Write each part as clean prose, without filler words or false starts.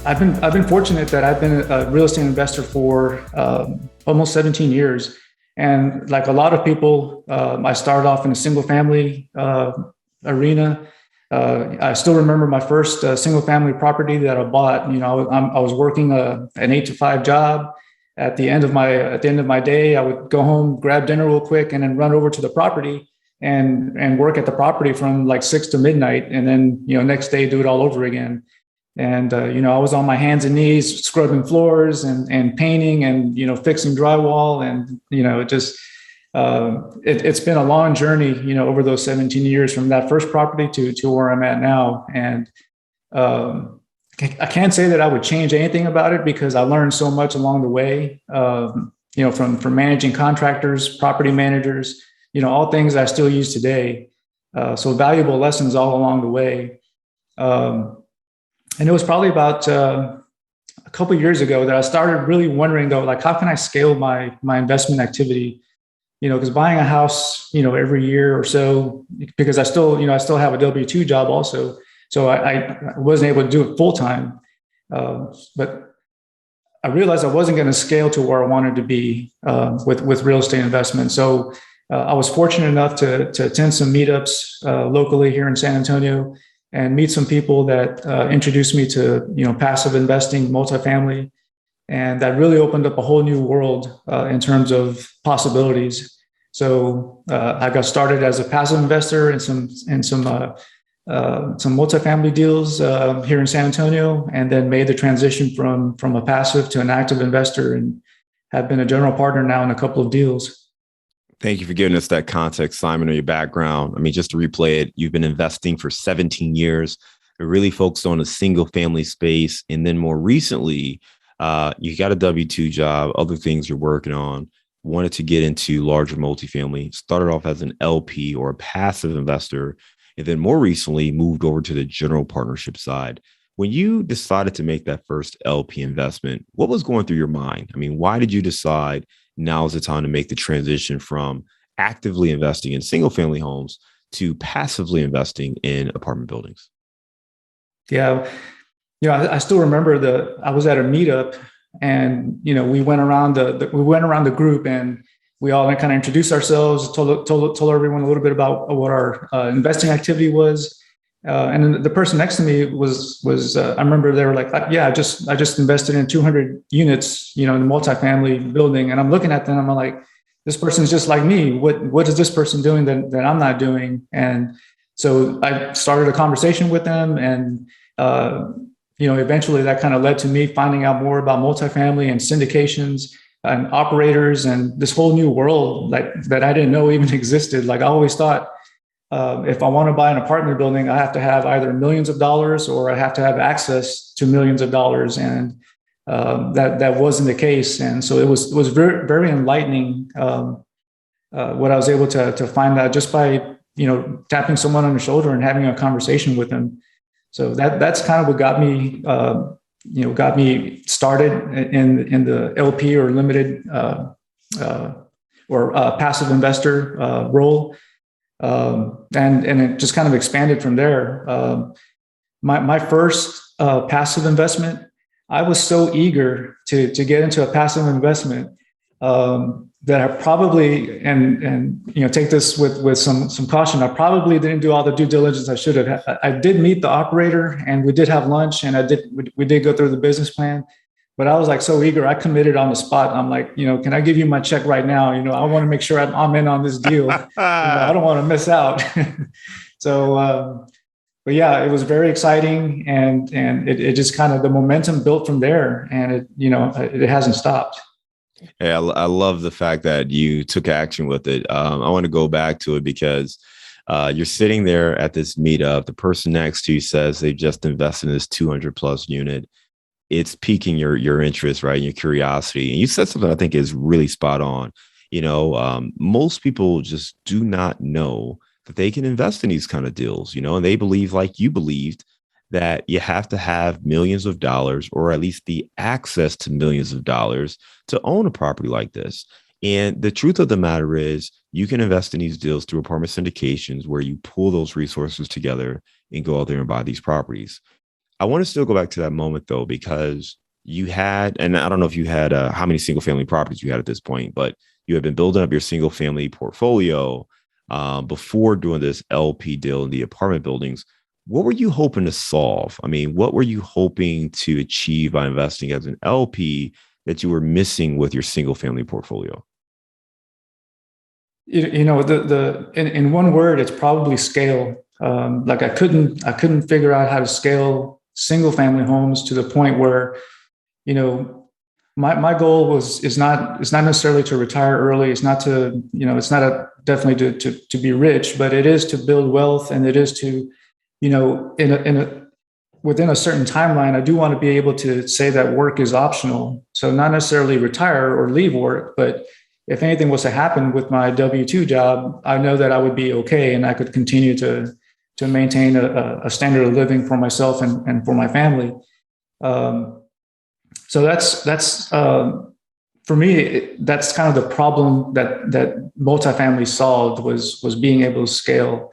I've been fortunate that I've been a real estate investor for almost 17 years, and like a lot of people, I started off in a single family arena. I still remember my first single family property that I bought. I was working an 8 to 5 job. At the end of my day, I would go home, grab dinner real quick, and then run over to the property and work at the property from like 6 to midnight, and then next day do it all over again. And I was on my hands and knees scrubbing floors and painting and fixing drywall, and it's been a long journey over those 17 years from that first property to where I'm at now. And I can't say that I would change anything about it because I learned so much along the way. From managing contractors, property managers, all things I still use today. So valuable lessons all along the way. And it was probably about a couple of years ago that I started really wondering, though, like, how can I scale my investment activity? Because buying a house, every year or so, because I still have a W-2 job also, so I wasn't able to do it full time. But I realized I wasn't going to scale to where I wanted to be with real estate investment. So I was fortunate enough to attend some meetups locally here in San Antonio, and meet some people that introduced me to passive investing, multifamily, and that really opened up a whole new world in terms of possibilities. So I got started as a passive investor in some multifamily deals here in San Antonio, and then made the transition from a passive to an active investor, and have been a general partner now in a couple of deals. Thank you for giving us that context, Simon, of your background. I mean, just to replay it, you've been investing for 17 years, really focused on a single family space. And then more recently, you got a W-2 job, other things you're working on, wanted to get into larger multifamily, started off as an LP or a passive investor, and then more recently moved over to the general partnership side. When you decided to make that first LP investment, what was going through your mind? I mean, why did you decide now is the time to make the transition from actively investing in single family homes to passively investing in apartment buildings? Yeah. I still remember I was at a meetup, and, we went around the group, and we all kind of introduced ourselves, told everyone a little bit about what our investing activity was. And then the person next to me was I remember they were like, yeah, I just invested in 200 units, in a multifamily building. And I'm looking at them, I'm like, this person's just like me. What is this person doing that I'm not doing? And so I started a conversation with them, and, eventually that kind of led to me finding out more about multifamily and syndications and operators and this whole new world that I didn't know even existed. Like, I always thought, if I want to buy an apartment building, I have to have either millions of dollars or I have to have access to millions of dollars. And that wasn't the case. And so it was very, very enlightening what I was able to find out just by, tapping someone on the shoulder and having a conversation with them. So that's kind of what got me started in the LP or limited or passive investor role. And it just kind of expanded from there. My first passive investment, I was so eager to get into a passive investment that I probably, and take this with some caution, I probably didn't do all the due diligence I should have. I did meet the operator, and we did have lunch, and we did go through the business plan. But I was like so eager, I committed on the spot. I'm like, can I give you my check right now? I want to make sure I'm in on this deal. I don't want to miss out. So, but yeah, it was very exciting, and it just kind of, the momentum built from there, and it hasn't stopped. Hey, I love the fact that you took action with it. I want to go back to it because you're sitting there at this meetup. The person next to you says they just invested in this 200 plus unit. It's piquing your interest, right? Your curiosity. And you said something I think is really spot on. Most people just do not know that they can invest in these kind of deals, and they believe, like you believed, that you have to have millions of dollars, or at least the access to millions of dollars, to own a property like this. And the truth of the matter is, you can invest in these deals through apartment syndications, where you pull those resources together and go out there and buy these properties. I want to still go back to that moment though, because you had, and I don't know if you had how many single family properties you had at this point, but you had been building up your single family portfolio before doing this LP deal in the apartment buildings. What were you hoping to solve? I mean, what were you hoping to achieve by investing as an LP that you were missing with your single family portfolio? In one word, it's probably scale. Like I couldn't figure out how to scale single family homes to the point where, you know, my goal is not necessarily to retire early. It's not to, it's not definitely to be rich, but it is to build wealth, and it is to, within a certain timeline, I do want to be able to say that work is optional. So not necessarily retire or leave work, but if anything was to happen with my W-2 job, I know that I would be okay, and I could continue to maintain a standard of living for myself and for my family. So that's for me, that's kind of the problem that multifamily solved, was being able to scale.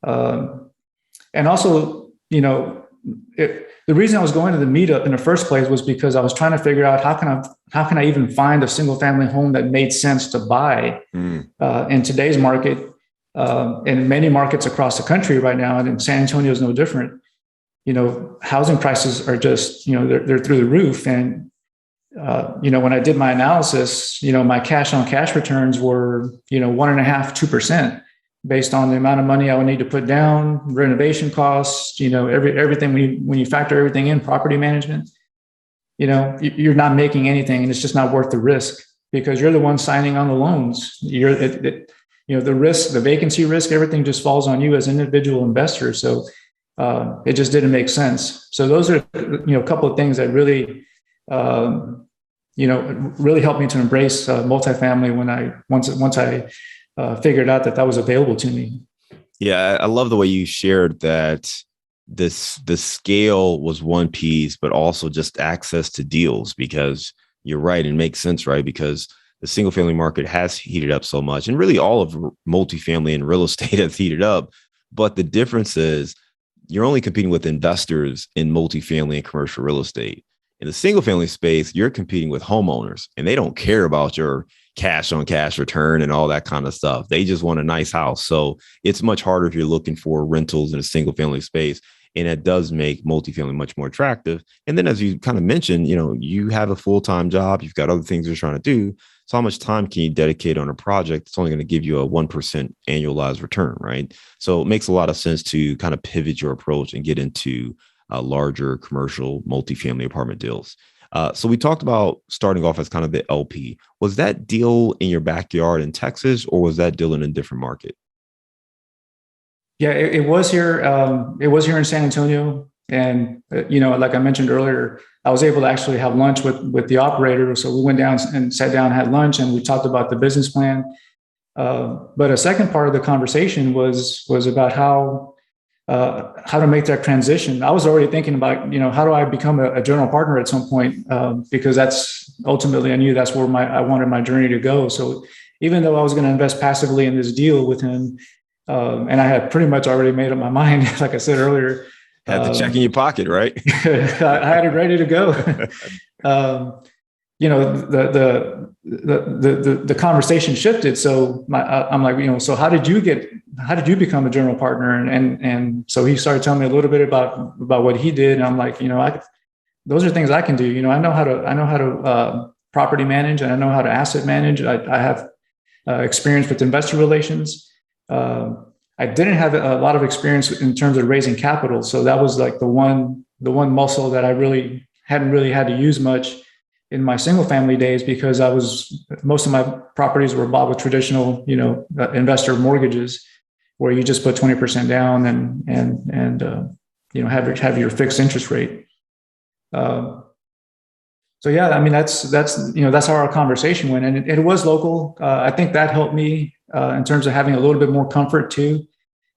And also, the reason I was going to the meetup in the first place was because I was trying to figure out how can I even find a single family home that made sense to buy in today's market, in many markets across the country right now, and in San Antonio is no different. Housing prices are just, they're through the roof. And, when I did my analysis, my cash on cash returns were, 1.5%, 2%, based on the amount of money I would need to put down, renovation costs, everything. When you factor everything in, property management, you're not making anything, and it's just not worth the risk, because you're the one signing on the loans. The risk, the vacancy risk, everything just falls on you as an individual investor. So it just didn't make sense. So those are, a couple of things that really, really helped me to embrace multifamily once I figured out that was available to me. Yeah, I love the way you shared that the scale was one piece, but also just access to deals, because you're right. It makes sense, right? Because the single family market has heated up so much, and really all of multifamily and real estate has heated up. But the difference is you're only competing with investors in multifamily and commercial real estate. In the single family space, you're competing with homeowners, and they don't care about your cash on cash return and all that kind of stuff. They just want a nice house. So it's much harder if you're looking for rentals in a single family space. And it does make multifamily much more attractive. And then, as you kind of mentioned, you have a full-time job, you've got other things you're trying to do. So how much time can you dedicate on a project that's only going to give you a 1% annualized return, right? So it makes a lot of sense to kind of pivot your approach and get into larger commercial multifamily apartment deals. So we talked about starting off as kind of the LP. Was that deal in your backyard in Texas, or was that deal in a different market? Yeah, it was here. It was here in San Antonio. And, like I mentioned earlier, I was able to actually have lunch with the operator. So we went down and sat down, had lunch, and we talked about the business plan. But a second part of the conversation was about how to make that transition. I was already thinking about, how do I become a general partner at some point? Because that's ultimately, I knew that's where I wanted my journey to go. So even though I was going to invest passively in this deal with him, and I had pretty much already made up my mind, like I said earlier. Had the check in your pocket, right? I had it ready to go. The conversation shifted. So I'm like, so how did you become a general partner? And so he started telling me a little bit about what he did. And I'm like, those are things I can do. I know how to property manage, and I know how to asset manage. I have experience with investor relations. I didn't have a lot of experience in terms of raising capital. So that was like the one muscle that I really hadn't had to use much in my single family days, because most of my properties were bought with traditional, investor mortgages, where you just put 20% down and have your fixed interest rate. So yeah, I mean, that's how our conversation went, and it was local. I think that helped me in terms of having a little bit more comfort too,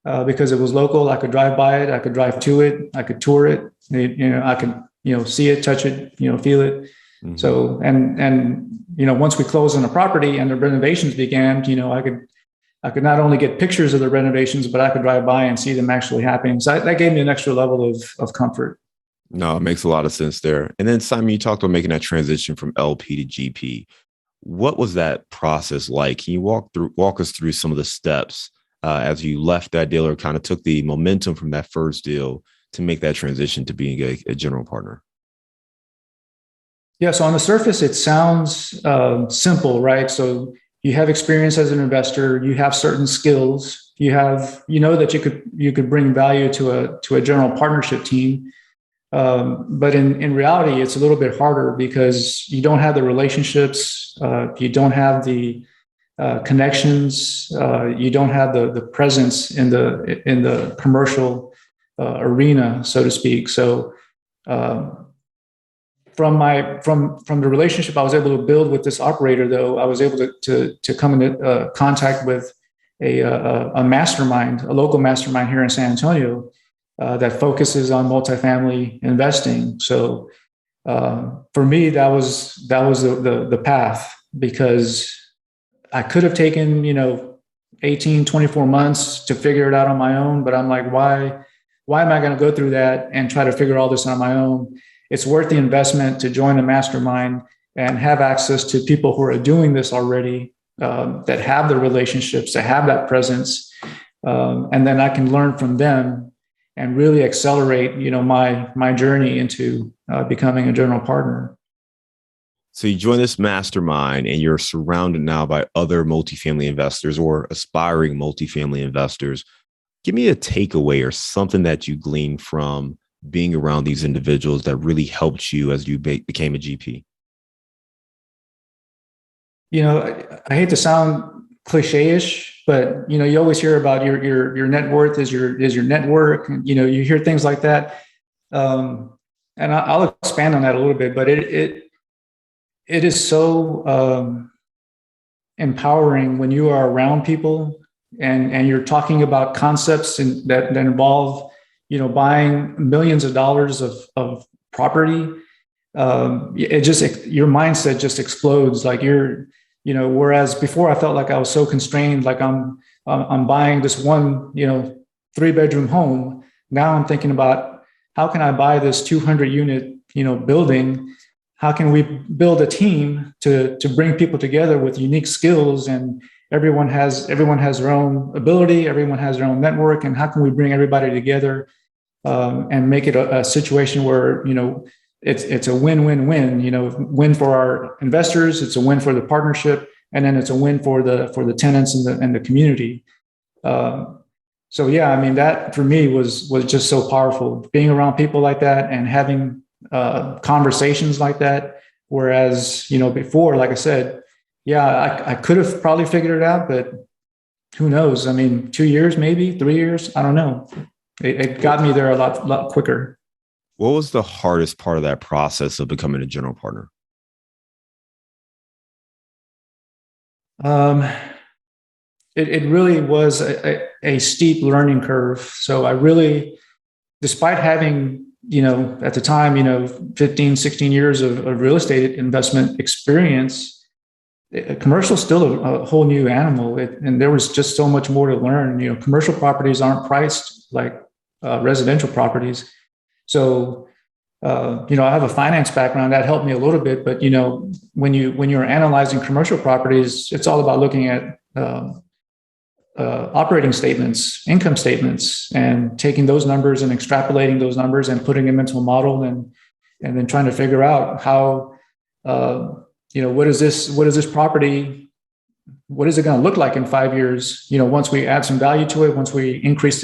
because it was local. I could drive by it, I could drive to it, I could tour it. I could see it, touch it, feel it. Mm-hmm. So and once we closed on the property and the renovations began, I could not only get pictures of the renovations, but I could drive by and see them actually happening. So that gave me an extra level of comfort. No, it makes a lot of sense there. And then Simon, you talked about making that transition from LP to GP. What was that process like? Can you walk us through some of the steps as you left that deal or kind of took the momentum from that first deal to make that transition to being a general partner? Yeah. So on the surface, it sounds simple, right? So you have experience as an investor, you have certain skills, you know that you could bring value to a general partnership team. But in reality, it's a little bit harder because you don't have the relationships, you don't have the connections, you don't have the presence in the commercial arena, so to speak. So from the relationship I was able to build with this operator, though, I was able to come into contact with a mastermind, a local mastermind here in San Antonio that focuses on multifamily investing. So for me, that was the path, because I could have taken 18, 24 months to figure it out on my own, but I'm like, why am I going to go through that and try to figure all this on my own? It's worth the investment to join a mastermind and have access to people who are doing this already, that have the relationships, that have that presence, and then I can learn from them and really accelerate, my journey into becoming a general partner. So you join this mastermind and you're surrounded now by other multifamily investors or aspiring multifamily investors. Give me a takeaway or something that you gleaned from being around these individuals that really helped you as you became a GP. I hate to sound cliche-ish, but you always hear about your net worth is your network. And, you hear things like that, and I'll expand on that a little bit. But it is so empowering when you are around people and you're talking about concepts that involve buying millions of dollars of property. Your mindset just explodes. Like whereas before I felt like I was so constrained, like I'm buying this one 3-bedroom home. Now I'm thinking about, how can I buy this 200 unit building? How can we build a team to bring people together with unique skills, and everyone has their own ability, everyone has their own network, and how can we bring everybody together and make it a situation where it's a win-win-win. Win for our investors, it's a win for the partnership, and then it's a win for the tenants and the community. So yeah, I mean, that for me was just so powerful, being around people like that and having conversations like that. Whereas before, like I said, yeah, I could have probably figured it out, but who knows? I mean, 2 years, maybe 3 years, I don't know. It got me there a lot quicker. What was the hardest part of that process of becoming a general partner? It really was a steep learning curve. So I really, despite having, at the time, 15, 16 years of real estate investment experience, commercial is still a whole new animal. And there was just so much more to learn. Commercial properties aren't priced like residential properties. So, I have a finance background that helped me a little bit, but when you're analyzing commercial properties, it's all about looking at operating statements, income statements, and taking those numbers and extrapolating those numbers and putting them into a model, and then trying to figure out how, what is this property? What is it going to look like in 5 years? Once we add some value to it, once we increase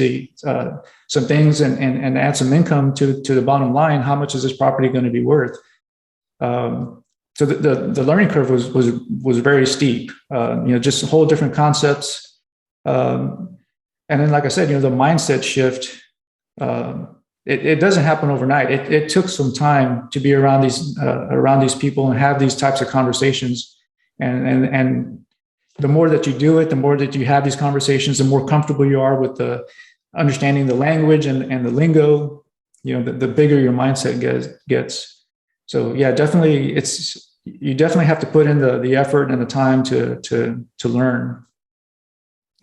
some things and add some income to the bottom line, how much is this property going to be worth? So the learning curve was very steep. Just a whole different concepts. And then, like I said, the mindset shift. It doesn't happen overnight. It took some time to be around these people and have these types of conversations, and the more that you do it, the more that you have these conversations, the more comfortable you are with the understanding the language and the lingo, the bigger your mindset gets. So yeah, definitely you definitely have to put in the effort and the time to learn.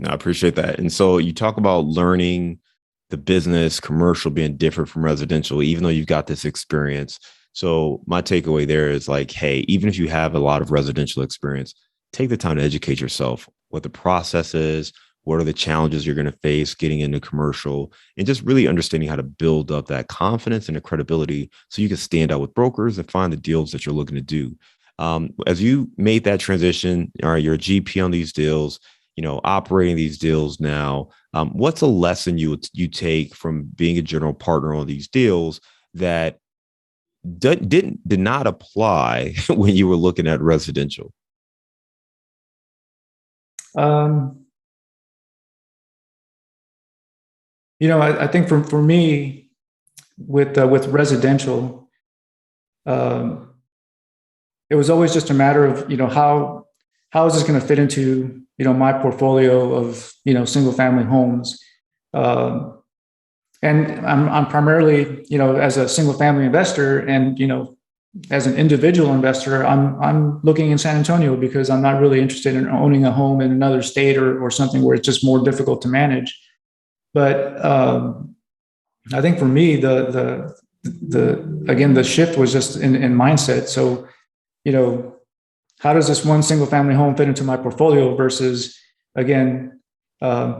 No, I appreciate that. And so you talk about learning the business commercial being different from residential, even though you've got this experience. So my takeaway there is like, hey, even if you have a lot of residential experience, take the time to educate yourself what the process is, what are the challenges you're going to face getting into commercial, and just really understanding how to build up that confidence and the credibility so you can stand out with brokers and find the deals that you're looking to do. As you made that transition, all right, you're a GP on these deals, operating these deals now. What's a lesson you take from being a general partner on these deals that did not apply when you were looking at residential? I think for me with residential, it was always just a matter of how is this going to fit into my portfolio of single family homes, and I'm primarily as a single family investor, and as an individual investor, I'm looking in San Antonio because I'm not really interested in owning a home in another state or something where it's just more difficult to manage. But I think for me, the shift was just in mindset. So, how does this one single family home fit into my portfolio versus, again,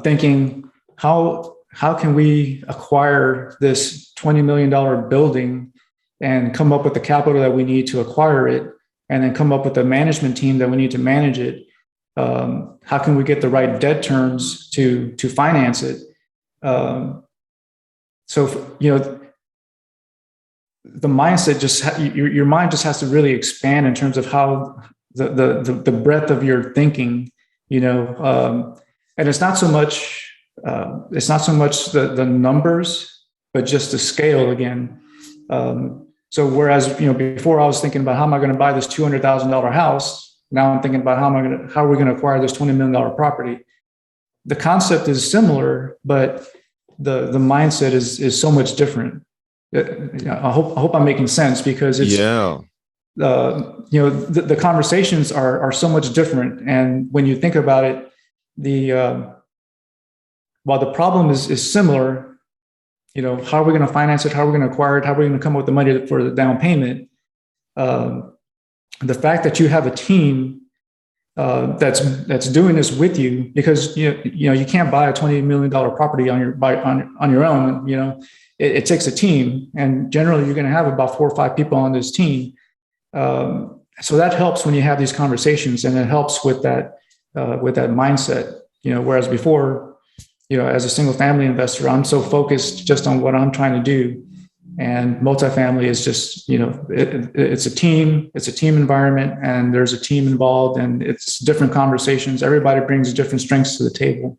thinking how can we acquire this $20 million building and come up with the capital that we need to acquire it, and then come up with a management team that we need to manage it. How can we get the right debt terms to finance it? So the mindset your mind just has to really expand in terms of how the breadth of your thinking, and it's not so much the numbers, but just the scale again. So whereas before I was thinking about how am I going to buy this $200,000 house, now I'm thinking about how are we going to acquire this $20 million property. The concept is similar, but the mindset is so much different. I hope I'm making sense, because it's the conversations are so much different. And when you think about it, while the problem is similar, how are we going to finance it? How are we going to acquire it? How are we going to come up with the money for the down payment? The fact that you have a team that's doing this with you, because you can't buy a $20 million property on your own. It takes a team, and generally you're going to have about 4 or 5 people on this team. So that helps when you have these conversations, and it helps with that mindset. Whereas before, as a single family investor, I'm so focused just on what I'm trying to do. And multifamily is just, it's a team environment, and there's a team involved, and it's different conversations. Everybody brings different strengths to the table.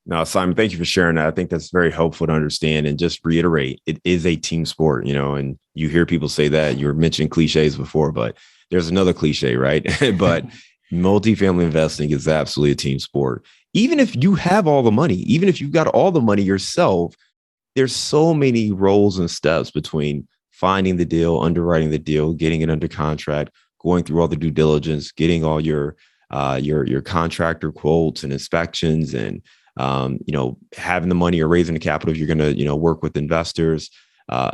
No, Simon, thank you for sharing that. I think that's very helpful to understand, and just reiterate, it is a team sport, and you hear people say that. You were mentioning cliches before, but there's another cliche, right? But multifamily investing is absolutely a team sport. Even if you have all the money, even if you've got all the money yourself, there's so many roles and steps between finding the deal, underwriting the deal, getting it under contract, going through all the due diligence, getting all your contractor quotes and inspections, and having the money or raising the capital if you're going to work with investors.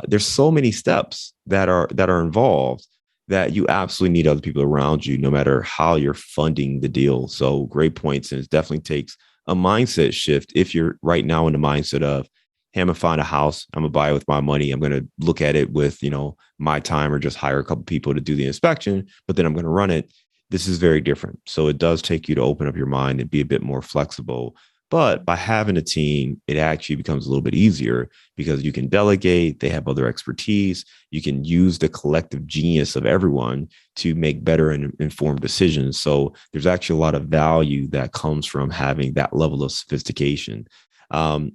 There's so many steps that are involved that you absolutely need other people around you, no matter how you're funding the deal. So great points. And it definitely takes a mindset shift. If you're right now in the mindset of, hey, I'm gonna find a house, I'm gonna buy it with my money, I'm gonna look at it with my time, or just hire a couple people to do the inspection, but then I'm gonna run it. This is very different. So it does take you to open up your mind and be a bit more flexible. But by having a team, it actually becomes a little bit easier, because you can delegate, they have other expertise, you can use the collective genius of everyone to make better and informed decisions. So there's actually a lot of value that comes from having that level of sophistication.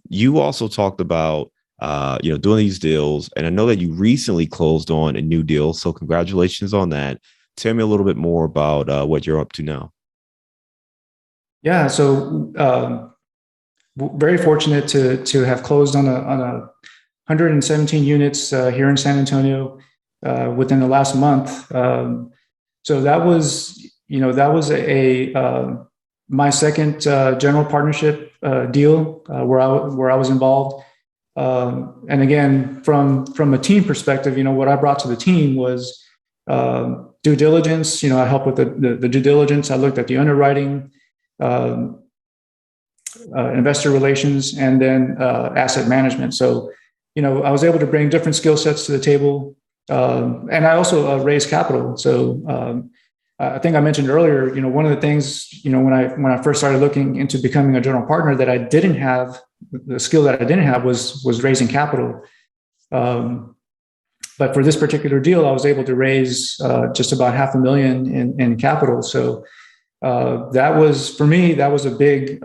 You also talked about doing these deals, and I know that you recently closed on a new deal. So congratulations on that. Tell me a little bit more about what you're up to now. Yeah. So very fortunate to have closed on a 117 units here in San Antonio within the last month. So that was my second general partnership deal where I was involved. And again, from a team perspective, what I brought to the team was due diligence. I helped with the due diligence. I looked at the underwriting, investor relations, and then asset management. So, I was able to bring different skill sets to the table. And I also raised capital. So I think I mentioned earlier, one of the things, when I first started looking into becoming a general partner, that I didn't have, the skill that I didn't have was raising capital. But for this particular deal, I was able to raise just about $500,000 in capital. So that was, for me, that was a big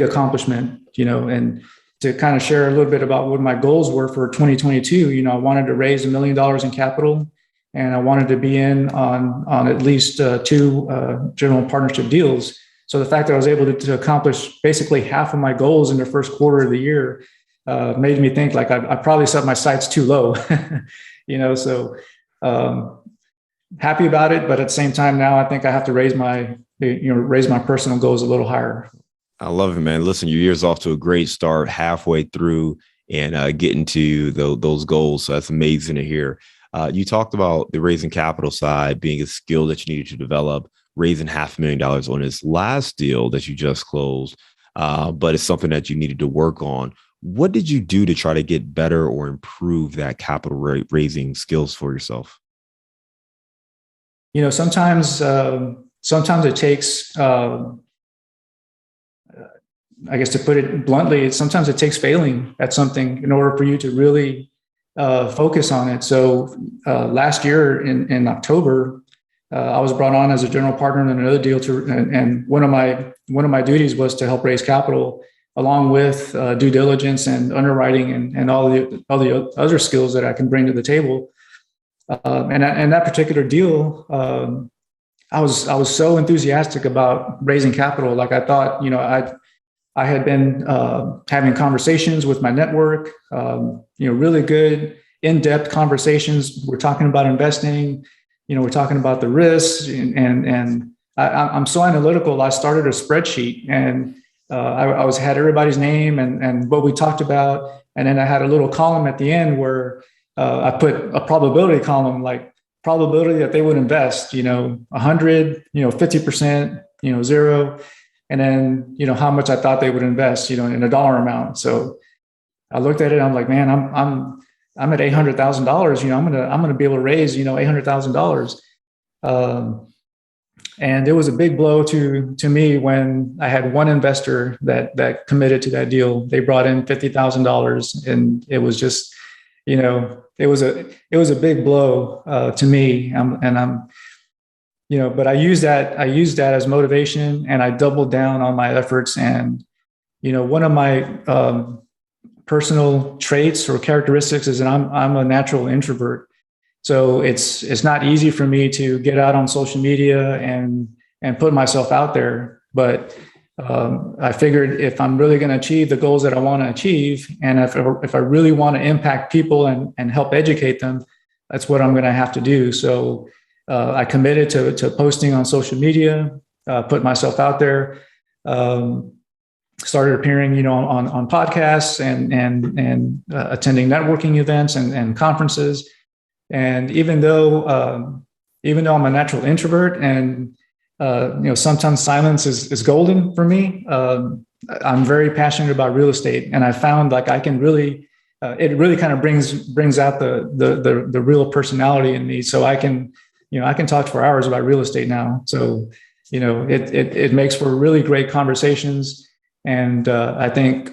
accomplishment, and to kind of share a little bit about what my goals were for 2022, I wanted to raise $1 million in capital, and I wanted to be in on at least two general partnership deals. So the fact that I was able to accomplish basically half of my goals in the first quarter of the year made me think like I probably set my sights too low, so happy about it. But at the same time, now I think I have to raise my personal goals a little higher. I love it, man. Listen, your year's off to a great start, halfway through and getting to those goals. So that's amazing to hear. You talked about the raising capital side being a skill that you needed to develop, raising $500,000 on this last deal that you just closed, but it's something that you needed to work on. What did you do to try to get better or improve that capital raising skills for yourself? Sometimes it takes, I guess to put it bluntly, sometimes it takes failing at something in order for you to really focus on it. So last year in October, I was brought on as a general partner in another deal and one of my duties was to help raise capital along with due diligence and underwriting and all the other skills that I can bring to the table. And that particular deal, I was so enthusiastic about raising capital. Like I thought, I had been having conversations with my network, really good in-depth conversations. We're talking about investing, we're talking about the risks, and I'm so analytical. I started a spreadsheet, and I had everybody's name and what we talked about, and then I had a little column at the end where I put a probability column, like probability that they would invest, 100, 50%, 0. And then, how much I thought they would invest, in a dollar amount. So I looked at it. I'm like, man, I'm at $800,000. I'm gonna be able to raise, $800,000. And it was a big blow to me when I had one investor that committed to that deal. They brought in $50,000, and it was just, it was a big blow to me. But I used that as motivation, and I doubled down on my efforts. And, one of my personal traits or characteristics is that I'm a natural introvert. So it's not easy for me to get out on social media and put myself out there. But I figured if I'm really going to achieve the goals that I want to achieve, and if I really want to impact people and help educate them, that's what I'm going to have to do. So I committed to posting on social media, put myself out there, started appearing, on podcasts and attending networking events and conferences. And even though I'm a natural introvert and, sometimes silence is golden for me, I'm very passionate about real estate. And I found like I can really, it really kind of brings out the real personality in me. So I can talk for hours about real estate now. So, it makes for really great conversations. And I think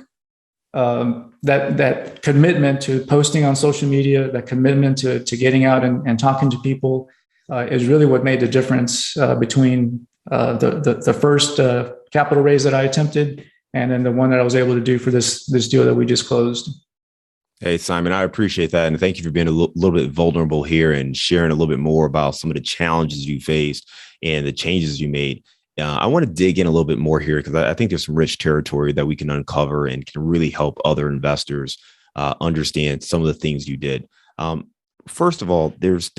that commitment to posting on social media, that commitment to getting out and talking to people is really what made the difference between the first capital raise that I attempted and then the one that I was able to do for this deal that we just closed. Hey, Simon, I appreciate that. And thank you for being a little bit vulnerable here and sharing a little bit more about some of the challenges you faced and the changes you made. I want to dig in a little bit more here because I think there's some rich territory that we can uncover and can really help other investors understand some of the things you did. First of all, there's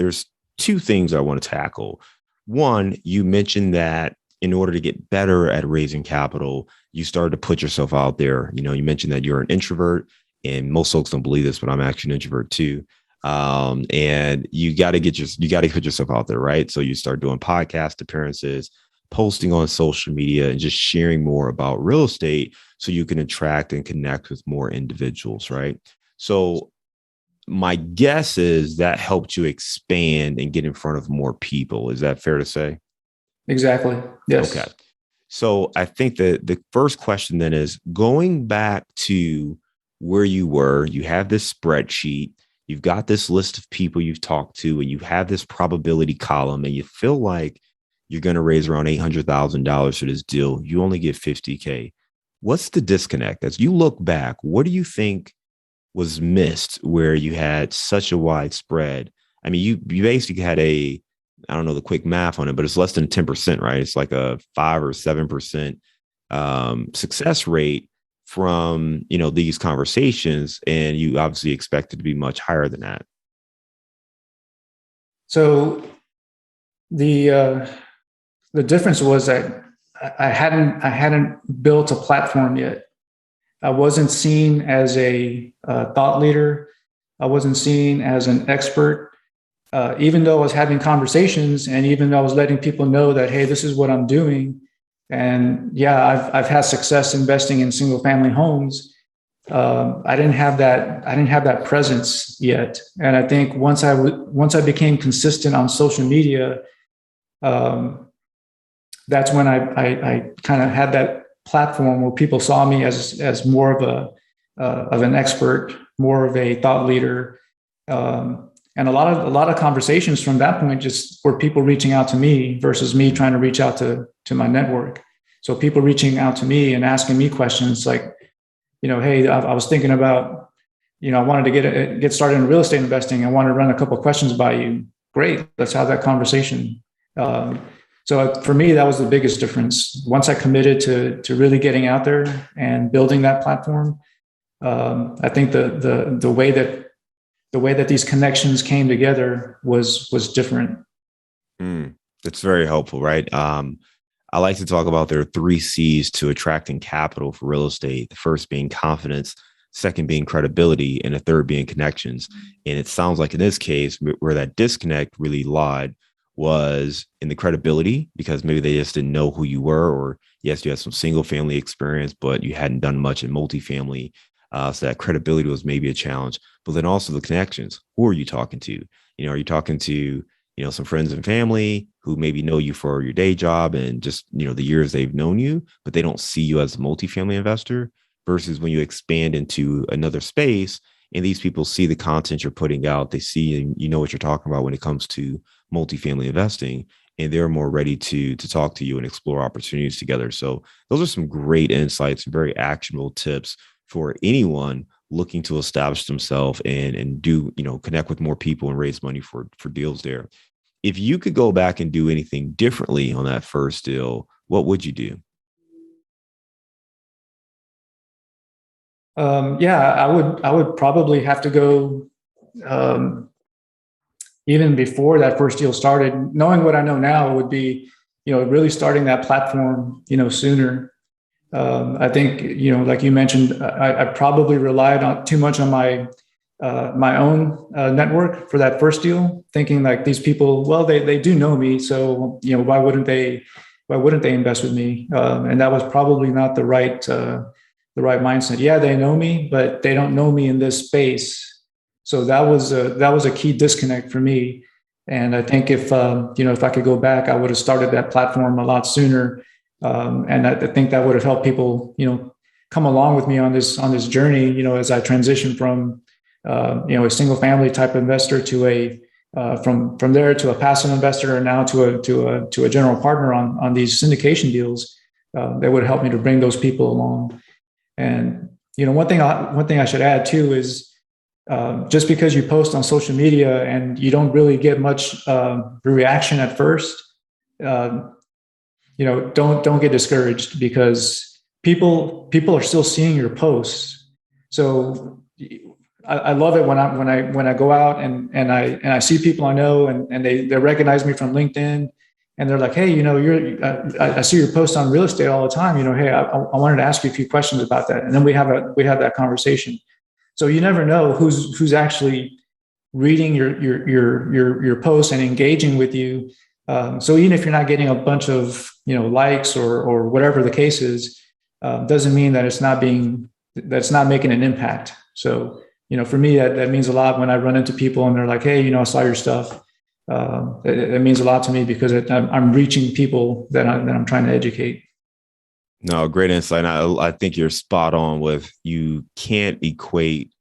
two things I want to tackle. One, you mentioned that in order to get better at raising capital, you started to put yourself out there. You mentioned that you're an introvert, and most folks don't believe this, but I'm actually an introvert too. And you got to put yourself out there, right? So you start doing podcast appearances, posting on social media, and just sharing more about real estate so you can attract and connect with more individuals, right? So my guess is that helped you expand and get in front of more people. Is that fair to say? Exactly. Yes. Okay. So I think that the first question then is going back to where you were, you have this spreadsheet, you've got this list of people you've talked to, and you have this probability column, and you feel like you're going to raise around $800,000 for this deal. You only get 50K. What's the disconnect? As you look back, what do you think was missed where you had such a wide spread? I mean, you basically had I don't know the quick math on it, but it's less than 10%, right? It's like a 5 or 7% success rate from, these conversations. And you obviously expect it to be much higher than that. So the difference was that I hadn't built a platform yet. I wasn't seen as a thought leader. I wasn't seen as an expert. Even though I was having conversations, and even though I was letting people know that, hey, this is what I'm doing, and yeah, I've had success investing in single family homes. I didn't have that presence yet. And I think once I became consistent on social media, that's when I kind of had that platform where people saw me as more of an expert, more of a thought leader. And a lot of conversations from that point just were people reaching out to me versus me trying to reach out to my network. So people reaching out to me and asking me questions like, hey, I was thinking about, I wanted to get started in real estate investing. I want to run a couple of questions by you. Great, let's have that conversation. So for me, that was the biggest difference. Once I committed to really getting out there and building that platform, I think the way that these connections came together was different. That's very helpful, right? I like to talk about there are 3 C's to attracting capital for real estate. The first being confidence, second being credibility, and the third being connections. And it sounds like in this case, where that disconnect really lied was in the credibility, because maybe they just didn't know who you were, or yes, you had some single family experience, but you hadn't done much in multifamily. So that credibility was maybe a challenge, but then also the connections. Who are you talking to? Are you talking to, some friends and family who maybe know you for your day job and just, the years they've known you, but they don't see you as a multifamily investor, versus when you expand into another space and these people see the content you're putting out, they see, and what you're talking about when it comes to multifamily investing, and they're more ready to talk to you and explore opportunities together. So those are some great insights, very actionable tips for anyone looking to establish themselves and do, connect with more people and raise money for deals there. If you could go back and do anything differently on that first deal, what would you do? I would probably have to go even before that first deal started. Knowing what I know now would be, really starting that platform, sooner. I think, like you mentioned, I probably relied on too much on my own network for that first deal, thinking like these people, well, they do know me, so why wouldn't they invest with me? And that was probably not the right mindset. Yeah, they know me, but they don't know me in this space. So that was a key disconnect for me. And I think if I could go back, I would have started that platform a lot sooner. And I think that would have helped people, come along with me on this journey, as I transition from, a single family type investor to from there to a passive investor, and now to a general partner on these syndication deals. That would help me to bring those people along. And, one thing I should add too is, just because you post on social media and you don't really get much reaction at first, don't get discouraged, because people are still seeing your posts. So I love it when I go out and I see people I know and they recognize me from LinkedIn, and they're like, hey, I see your post on real estate all the time. Hey, I wanted to ask you a few questions about that. And then we have that conversation. So you never know who's actually reading your posts and engaging with you. So even if you're not getting a bunch of likes or whatever the case is, doesn't mean that it's not making an impact. So for me, that means a lot when I run into people and they're like, hey, I saw your stuff. It means a lot to me because I'm reaching people that I'm trying to educate. No, great insight. I think you're spot on with you can't equate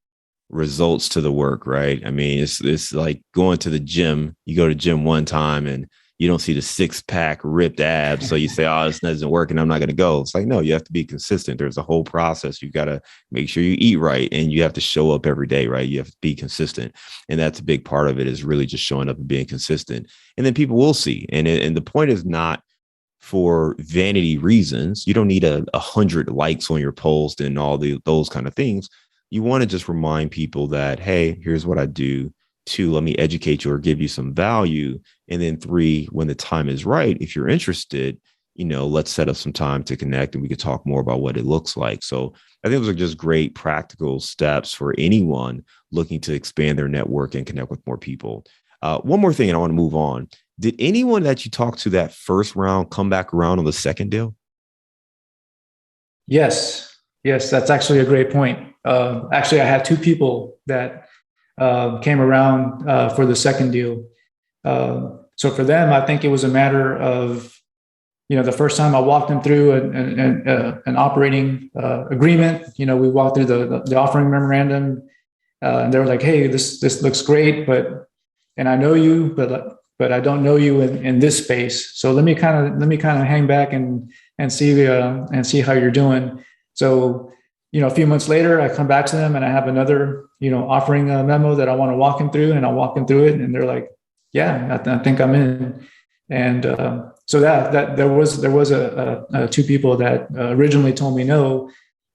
results to the work, right? I mean, it's like going to the gym. You go to gym one time and you don't see the 6-pack ripped abs. So you say, oh, this doesn't work and I'm not going to go. It's like, no, you have to be consistent. There's a whole process. You've got to make sure you eat right and you have to show up every day, right? You have to be consistent. And that's a big part of it, is really just showing up and being consistent. And then people will see. And the point is not for vanity reasons. You don't need 100 likes on your post and all those kind of things. You want to just remind people that, hey, here's what I do. 2, let me educate you or give you some value. And then 3, when the time is right, if you're interested, let's set up some time to connect and we could talk more about what it looks like. So I think those are just great practical steps for anyone looking to expand their network and connect with more people. One more thing, and I want to move on. Did anyone that you talked to that first round come back around on the second deal? Yes, that's actually a great point. Actually, I had 2 people that came around for the second deal. So for them, I think it was a matter of, the first time I walked them through an operating agreement. We walked through the offering memorandum, and they were like, "Hey, this looks great, and I know you, but I don't know you in this space. So let me kind of hang back and see how you're doing." So a few months later, I come back to them and I have another, offering a memo that I want to walk them through, and I'll walk them through it. And they're like, yeah, I think I'm in. And so that there was 2 people that originally told me no,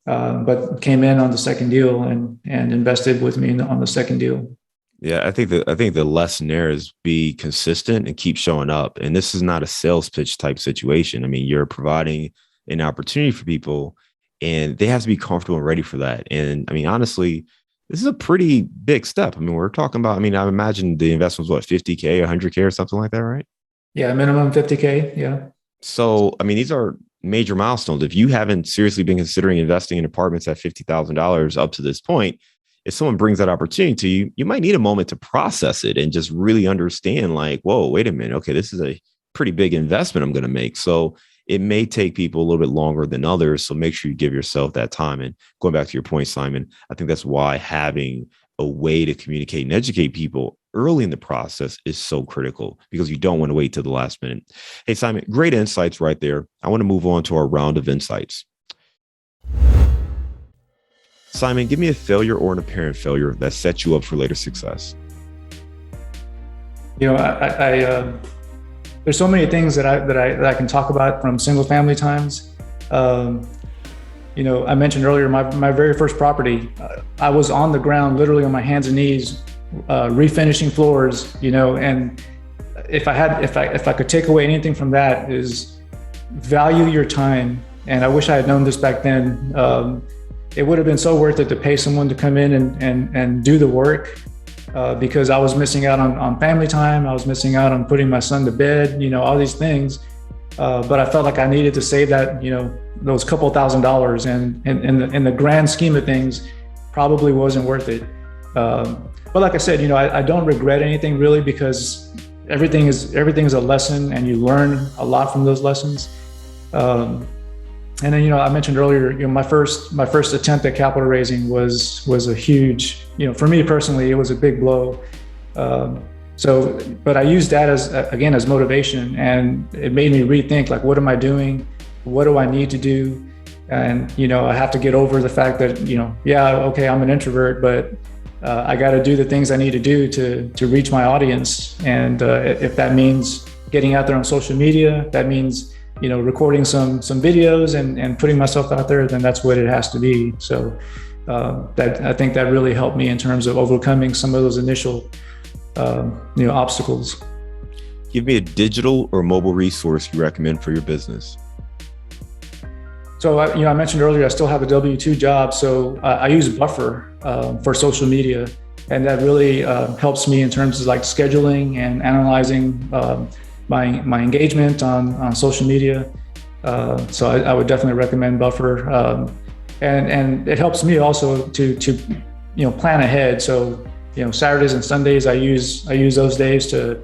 but came in on the second deal and invested with me on the second deal. Yeah, I think the lesson there is be consistent and keep showing up. And this is not a sales pitch type situation. I mean, you're providing an opportunity for people, and they have to be comfortable and ready for that. And I mean, honestly, this is a pretty big step. I mean, we're talking about, I imagine the investment was what, 50K, 100K or something like that, right? Yeah, minimum 50K. Yeah. So, I mean, these are major milestones. If you haven't seriously been considering investing in apartments at $50,000 up to this point, if someone brings that opportunity to you, you might need a moment to process it and just really understand, like, whoa, wait a minute. Okay, this is a pretty big investment I'm going to make. So it may take people a little bit longer than others. So make sure you give yourself that time. And going back to your point, Simon, I think that's why having a way to communicate and educate people early in the process is so critical, because you don't want to wait till the last minute. Hey, Simon, great insights right there. I want to move on to our round of insights. Simon, give me a failure or an apparent failure that sets you up for later success. There's so many things that I can talk about from single family times. I mentioned earlier my very first property. I was on the ground, literally on my hands and knees, refinishing floors. And if I could take away anything from that, is value your time. And I wish I had known this back then. It would have been so worth it to pay someone to come in and do the work. Because I was missing out on family time. I was missing out on putting my son to bed, all these things. But I felt like I needed to save that, those couple $1,000s, and in the grand scheme of things, probably wasn't worth it. But like I said, I don't regret anything really, because everything is a lesson, and you learn a lot from those lessons. And then, I mentioned earlier, my first attempt at capital raising was a huge, for me personally, it was a big blow. But I used that as motivation, and it made me rethink, like, what am I doing? What do I need to do? And, I have to get over the fact that, okay, I'm an introvert, but I got to do the things I need to do to reach my audience. And if that means getting out there on social media, that means recording some videos and putting myself out there, then that's what it has to be. So I think that really helped me in terms of overcoming some of those initial obstacles. Give me a digital or mobile resource you recommend for your business. So, I mentioned earlier, I still have a W-2 job. So I use Buffer for social media. And that really helps me in terms of like scheduling and analyzing my engagement on social media. So I would definitely recommend Buffer. And it helps me also to plan ahead. So, Saturdays and Sundays, I use those days to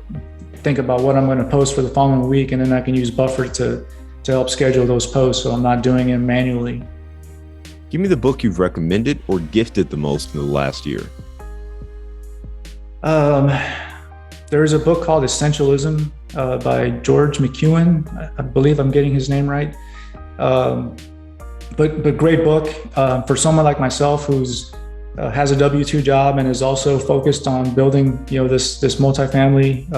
think about what I'm going to post for the following week. And then I can use Buffer to help schedule those posts, so I'm not doing it manually. Give me the book you've recommended or gifted the most in the last year. There's a book called Essentialism by George McEwen. I believe I'm getting his name right. But great book for someone like myself who's has a W-2 job and is also focused on building, this multifamily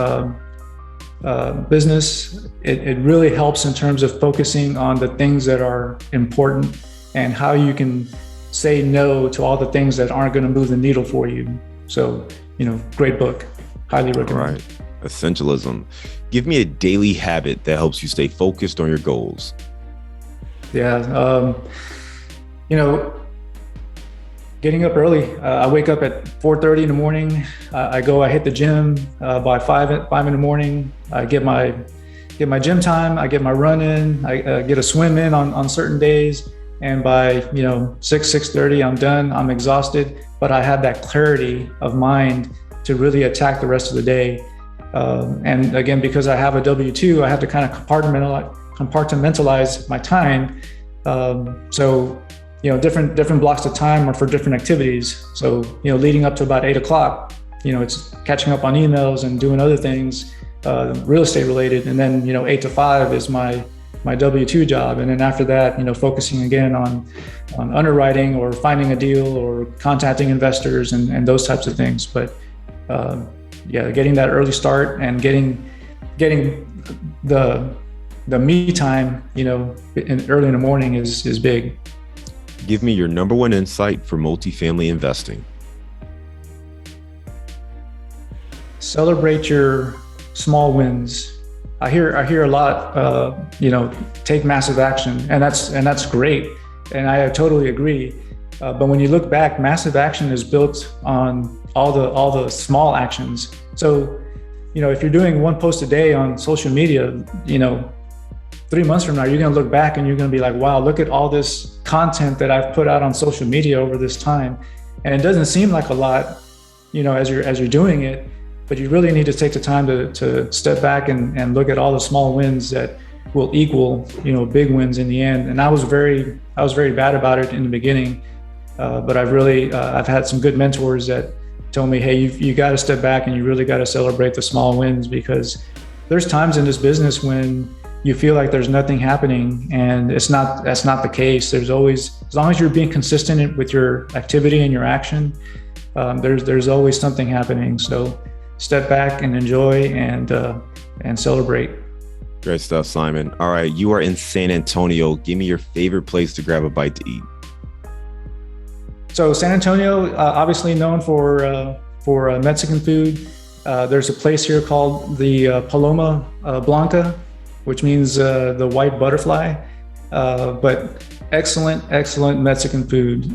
business. It really helps in terms of focusing on the things that are important and how you can say no to all the things that aren't going to move the needle for you. So, great book. Highly recommend. All right. Essentialism. Give me a daily habit that helps you stay focused on your goals. Yeah. Getting up early. I wake up at 4:30 in the morning. I hit the gym by 5 in the morning. I get my gym time. I get my run in. I get a swim in on certain days. And by 6:30, I'm done. I'm exhausted, but I have that clarity of mind to really attack the rest of the day. And again, because I have a W-2, I have to kind of compartmentalize my time. So different blocks of time are for different activities. So leading up to about 8 o'clock, it's catching up on emails and doing other things, real estate related. And then 8 to 5 is my W-2 job. And then after that, focusing again on underwriting or finding a deal or contacting investors and those types of things. But getting that early start and getting the me time, early in the morning is big. Give me your number one insight for multifamily investing. Celebrate your small wins. I hear a lot, take massive action, and that's great, and I totally agree. But when you look back, massive action is built on all the small actions. So, if you're doing one post a day on social media, 3 months from now, you're going to look back and you're going to be like, wow, look at all this content that I've put out on social media over this time. And it doesn't seem like a lot, as you're doing it, but you really need to take the time to step back and look at all the small wins that will equal, big wins in the end. And I was very bad about it in the beginning. But I've had some good mentors that told me, hey, you got to step back and you really got to celebrate the small wins, because there's times in this business when you feel like there's nothing happening, and that's not the case. There's always, as long as you're being consistent with your activity and your action, there's always something happening. So step back and enjoy and celebrate. Great stuff, Simon. All right, you are in San Antonio. Give me your favorite place to grab a bite to eat. So San Antonio, obviously known for Mexican food. There's a place here called the Paloma Blanca, which means the white butterfly. But excellent Mexican food.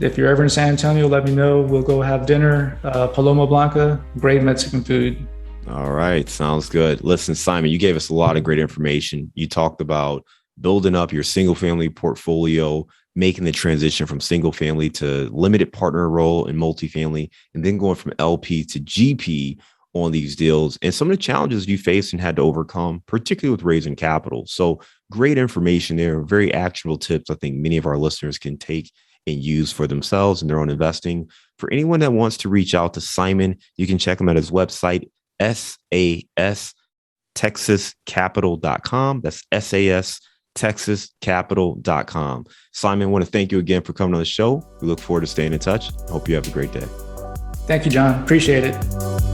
If you're ever in San Antonio, let me know. We'll go have dinner. Paloma Blanca, great Mexican food. All right, sounds good. Listen, Simon, you gave us a lot of great information. You talked about building up your single family portfolio, making the transition from single family to limited partner role in multifamily, and then going from LP to GP on these deals, and some of the challenges you faced and had to overcome, particularly with raising capital. So great information there, very actionable tips I think many of our listeners can take and use for themselves in their own investing. For anyone that wants to reach out to Simon, you can check him at his website, SAS Texas Capital.com. That's SAS Texas Capital.com. Simon, I want to thank you again for coming on the show. We look forward to staying in touch. Hope you have a great day. Thank you, John. Appreciate it.